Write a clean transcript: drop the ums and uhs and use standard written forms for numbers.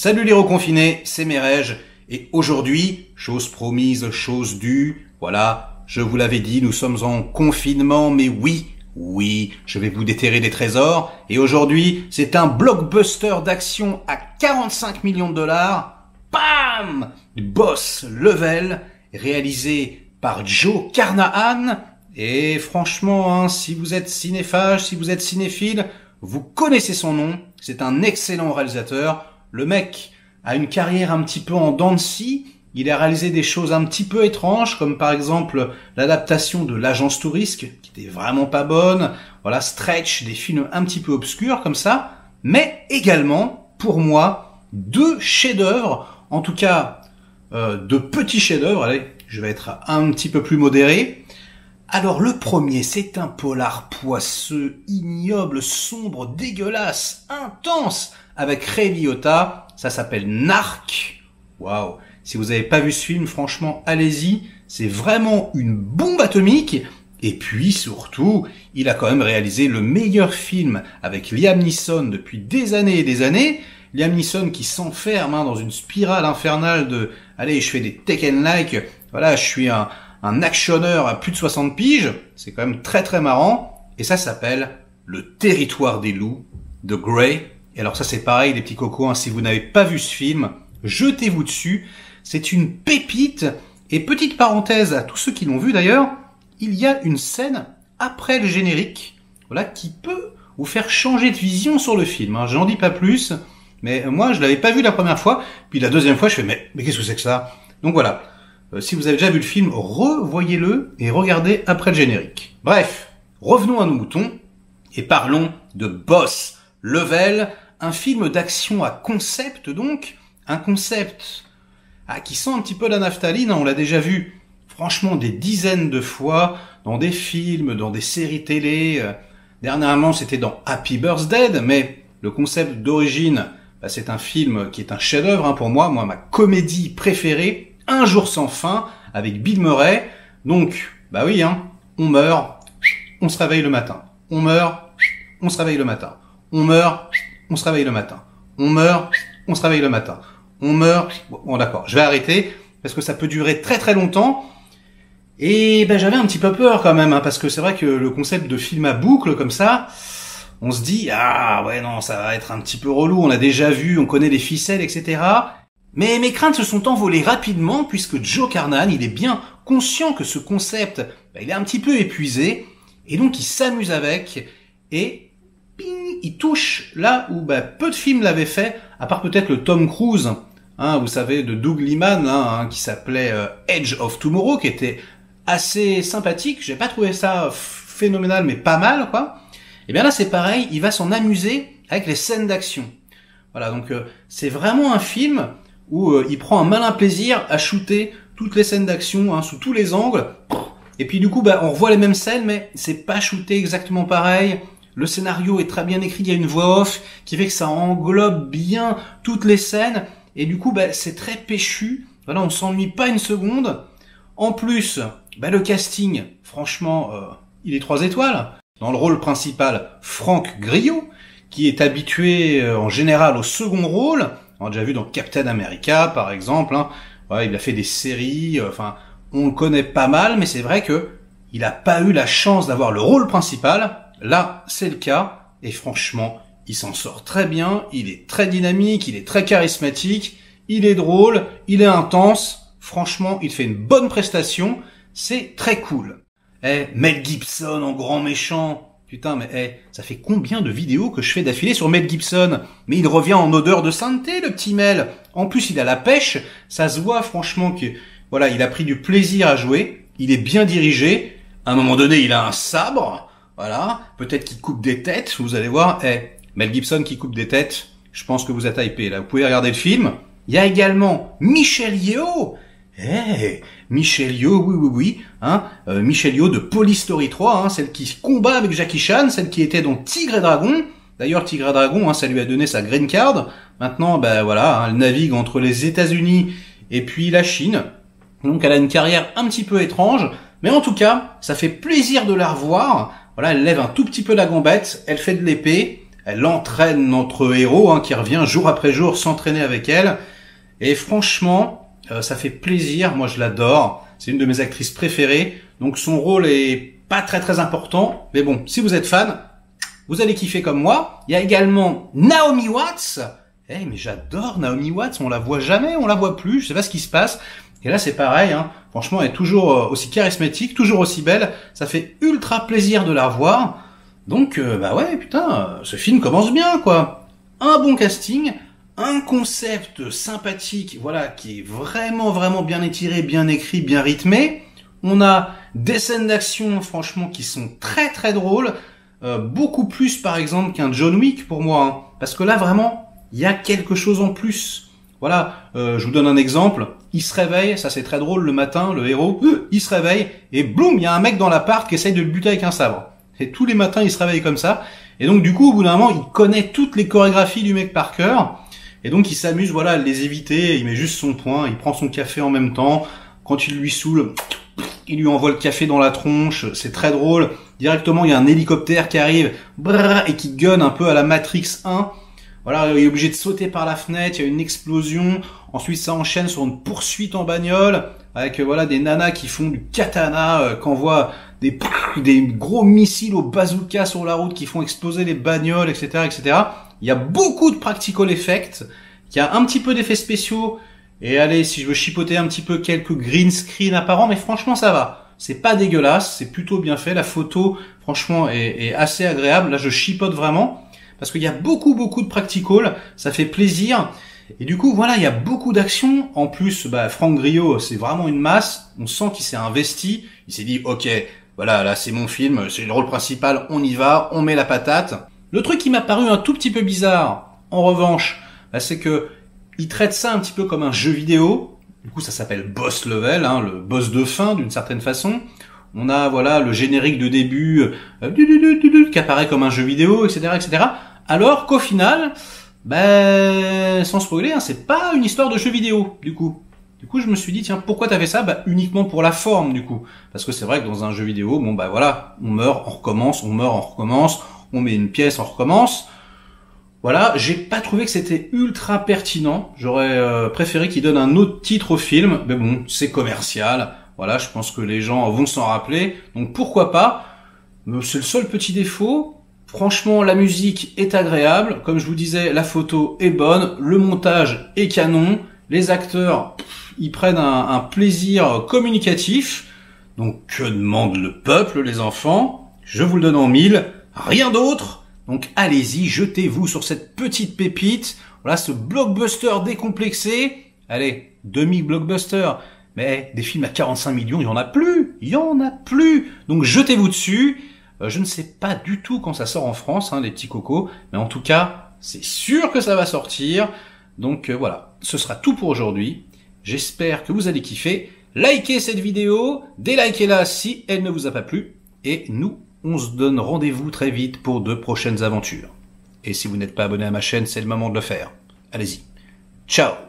Salut les reconfinés, c'est Merege, et aujourd'hui, chose promise, chose due, voilà, je vous l'avais dit, nous sommes en confinement, mais oui, je vais vous déterrer des trésors, et aujourd'hui, c'est un blockbuster d'action à 45 millions de dollars, bam! Boss Level, réalisé par Joe Carnahan, et franchement, si vous êtes cinéphage, si vous êtes cinéphile, vous connaissez son nom, c'est un excellent réalisateur. Le mec a une carrière un petit peu en dents de scie, il a réalisé des choses un petit peu étranges, comme par exemple l'adaptation de l'Agence Touriste, qui était vraiment pas bonne, voilà, Stretch, des films un petit peu obscurs comme ça, mais également, pour moi, deux chefs-d'œuvre, en tout cas, de petits chefs-d'œuvre, allez, je vais être un petit peu plus modéré. Alors le premier, c'est un polar poisseux, ignoble, sombre, dégueulasse, intense, avec Ray Liotta, ça s'appelle Narc. Waouh! Si vous n'avez pas vu ce film, franchement, allez-y, c'est vraiment une bombe atomique. Et puis surtout, il a quand même réalisé le meilleur film avec Liam Neeson depuis des années et des années. Liam Neeson qui s'enferme dans une spirale infernale de « Allez, je fais des Tekken-like, voilà, je suis un actionneur à plus de 60 piges », c'est quand même très très marrant, et ça s'appelle Le Territoire des loups de Grey. Et alors ça c'est pareil les petits cocos, si vous n'avez pas vu ce film, jetez-vous dessus, c'est une pépite, et petite parenthèse à tous ceux qui l'ont vu d'ailleurs, il y a une scène après le générique, voilà, qui peut vous faire changer de vision sur le film, j'en dis pas plus, mais moi je l'avais pas vu la première fois, puis la deuxième fois je fais mais qu'est-ce que c'est que ça? Donc voilà. Si vous avez déjà vu le film, revoyez-le et regardez après le générique. Bref, revenons à nos moutons et parlons de Boss Level, un film d'action à concept donc, un concept qui sent un petit peu la naphtaline, on l'a déjà vu franchement des dizaines de fois dans des films, dans des séries télé. Dernièrement c'était dans Happy Birthday, mais le concept d'origine, c'est un film qui est un chef-d'œuvre pour moi, ma comédie préférée. Un jour sans fin, avec Bill Murray. Donc, oui, on meurt, on se réveille le matin. On meurt, on se réveille le matin. On meurt, on se réveille le matin. On meurt, on se réveille le matin. On meurt... Bon, d'accord, je vais arrêter, parce que ça peut durer très très longtemps. Et j'avais un petit peu peur quand même, parce que c'est vrai que le concept de film à boucle, comme ça, on se dit, ouais, non, ça va être un petit peu relou, on a déjà vu, on connaît les ficelles, etc., mais mes craintes se sont envolées rapidement puisque Joe Carnahan, il est bien conscient que ce concept, il est un petit peu épuisé et donc il s'amuse avec et ping, il touche là où peu de films l'avaient fait, à part peut-être le Tom Cruise, vous savez, de Doug Liman, qui s'appelait Edge of Tomorrow, qui était assez sympathique. J'ai pas trouvé ça phénoménal, mais pas mal, quoi. Et bien là, c'est pareil, il va s'en amuser avec les scènes d'action. Voilà, donc c'est vraiment un film où il prend un malin plaisir à shooter toutes les scènes d'action sous tous les angles. Et puis du coup, on revoit les mêmes scènes, mais c'est pas shooté exactement pareil. Le scénario est très bien écrit, il y a une voix off qui fait que ça englobe bien toutes les scènes. Et du coup, c'est très péchu. Voilà, on s'ennuie pas une seconde. En plus, le casting, franchement, il est 3 étoiles. Dans le rôle principal, Franck Grillo, qui est habitué en général au second rôle. On a déjà vu dans Captain America, par exemple. Il a fait des séries. On le connaît pas mal, mais c'est vrai que il a pas eu la chance d'avoir le rôle principal. Là, c'est le cas. Et franchement, il s'en sort très bien. Il est très dynamique, il est très charismatique, il est drôle, il est intense. Franchement, il fait une bonne prestation. C'est très cool. Mel Gibson en grand méchant. Putain, mais ça fait combien de vidéos que je fais d'affilée sur Mel Gibson? Mais il revient en odeur de sainteté, le petit Mel. En plus, il a la pêche. Ça se voit franchement que, voilà, il a pris du plaisir à jouer. Il est bien dirigé. À un moment donné, il a un sabre. Voilà. Peut-être qu'il coupe des têtes. Vous allez voir. Mel Gibson qui coupe des têtes. Je pense que vous êtes hypé, là. Vous pouvez regarder le film. Il y a également Michelle Yeoh. Michelle Yeoh, oui, Michelle Yeoh de Police Story 3, celle qui combat avec Jackie Chan, celle qui était dans Tigre et Dragon. D'ailleurs, Tigre et Dragon, ça lui a donné sa green card. Maintenant, voilà, elle navigue entre les États-Unis et puis la Chine. Donc, elle a une carrière un petit peu étrange, mais en tout cas, ça fait plaisir de la revoir. Voilà, elle lève un tout petit peu la gambette, elle fait de l'épée, elle entraîne notre héros, hein, qui revient jour après jour s'entraîner avec elle. Et franchement, ça fait plaisir, moi je l'adore. C'est une de mes actrices préférées, donc son rôle est pas très important. Mais bon, si vous êtes fan, vous allez kiffer comme moi. Il y a également Naomi Watts. Mais j'adore Naomi Watts, on la voit jamais, on la voit plus, je sais pas ce qui se passe. Et là c'est pareil, hein. Franchement elle est toujours aussi charismatique, toujours aussi belle, ça fait ultra plaisir de la voir. Donc bah ouais putain, ce film commence bien quoi. Un bon casting, un concept sympathique, voilà, qui est vraiment bien étiré, bien écrit, bien rythmé. On a des scènes d'action franchement qui sont très drôles, beaucoup plus par exemple qu'un John Wick pour moi, hein. Parce que là vraiment il y a quelque chose en plus. Voilà, je vous donne un exemple. Il se réveille, ça c'est très drôle, le matin, le héros, il se réveille, et boum, il y a un mec dans l'appart qui essaye de le buter avec un sabre. Et tous les matins, il se réveille comme ça. Et donc du coup, au bout d'un moment, il connaît toutes les chorégraphies du mec par cœur. Et donc il s'amuse, voilà, à les éviter, il met juste son poing, il prend son café en même temps. Quand il lui saoule, il lui envoie le café dans la tronche, c'est très drôle. Directement, il y a un hélicoptère qui arrive, et qui gunne un peu à la Matrix 1. Voilà, il est obligé de sauter par la fenêtre, il y a une explosion, ensuite ça enchaîne sur une poursuite en bagnole, avec voilà des nanas qui font du katana, qui envoient des gros missiles au bazooka sur la route, qui font exploser les bagnoles, etc. Il y a beaucoup de practical effects, il y a un petit peu d'effets spéciaux, et allez, si je veux chipoter un petit peu, quelques green screen apparents, mais franchement ça va. C'est pas dégueulasse, c'est plutôt bien fait, la photo franchement est assez agréable, là je chipote vraiment. Parce qu'il y a beaucoup de practical, ça fait plaisir. Et du coup, voilà, il y a beaucoup d'action. En plus, Franck Grillo, c'est vraiment une masse. On sent qu'il s'est investi. Il s'est dit, ok, voilà, là c'est mon film, c'est le rôle principal, on y va, on met la patate. Le truc qui m'a paru un tout petit peu bizarre, en revanche, c'est que il traite ça un petit peu comme un jeu vidéo. Du coup, ça s'appelle Boss Level, hein, le boss de fin d'une certaine façon. On a voilà le générique de début qui apparaît comme un jeu vidéo, etc. Alors qu'au final, sans spoiler, hein, c'est pas une histoire de jeu vidéo, du coup. Du coup, je me suis dit, tiens, pourquoi t'as fait ça? Uniquement pour la forme, du coup. Parce que c'est vrai que dans un jeu vidéo, voilà, on meurt, on recommence, on meurt, on recommence, on met une pièce, on recommence. Voilà, j'ai pas trouvé que c'était ultra pertinent. J'aurais préféré qu'il donne un autre titre au film, mais bon, c'est commercial. Voilà, je pense que les gens vont s'en rappeler, donc pourquoi pas. C'est le seul petit défaut. Franchement, la musique est agréable. Comme je vous disais, la photo est bonne, le montage est canon, les acteurs, ils prennent un plaisir communicatif. Donc, que demande le peuple, les enfants? Je vous le donne en mille, rien d'autre. Donc, allez-y, jetez-vous sur cette petite pépite. Voilà, ce blockbuster décomplexé. Allez, demi-blockbuster. Mais des films à 45 millions, il y en a plus. Donc, jetez-vous dessus. Je ne sais pas du tout quand ça sort en France, hein, les petits cocos, mais en tout cas, c'est sûr que ça va sortir. Donc voilà, ce sera tout pour aujourd'hui. J'espère que vous allez kiffer. Likez cette vidéo, délikez-la si elle ne vous a pas plu. Et nous, on se donne rendez-vous très vite pour de prochaines aventures. Et si vous n'êtes pas abonné à ma chaîne, c'est le moment de le faire. Allez-y. Ciao!